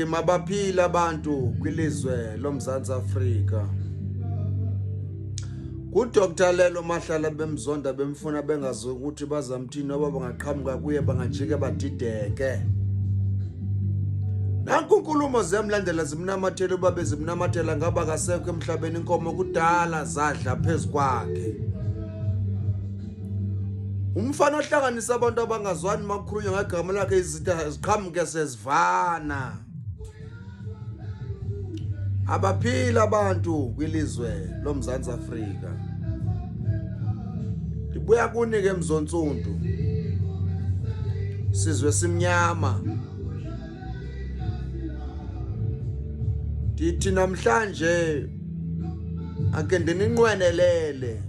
#mabaphila abantu kwilizwe loMzantsi Afrika. UDr Lelo Mahlala bemzonda bemfuna bengazi ukuthi bazamthini noba bangaqhamuka kuye bangajike badideke. Nanku inkulumo zemlandela zimnamathela uba bezimnamathela ngaba kasekho emhlabeni inkomo kudala zadla phezukwakhe. Umfana ohlanganisa abantu abangazwani makukhulunywa ngegama lakhe izitha ziqhamuke sezivana. Abaphila abantu kwilizwe loMzantsi Afrika. Libuya kunike emzonsundu. Sizwe simnyama. Dithi namhlanje ake ndininqwenelele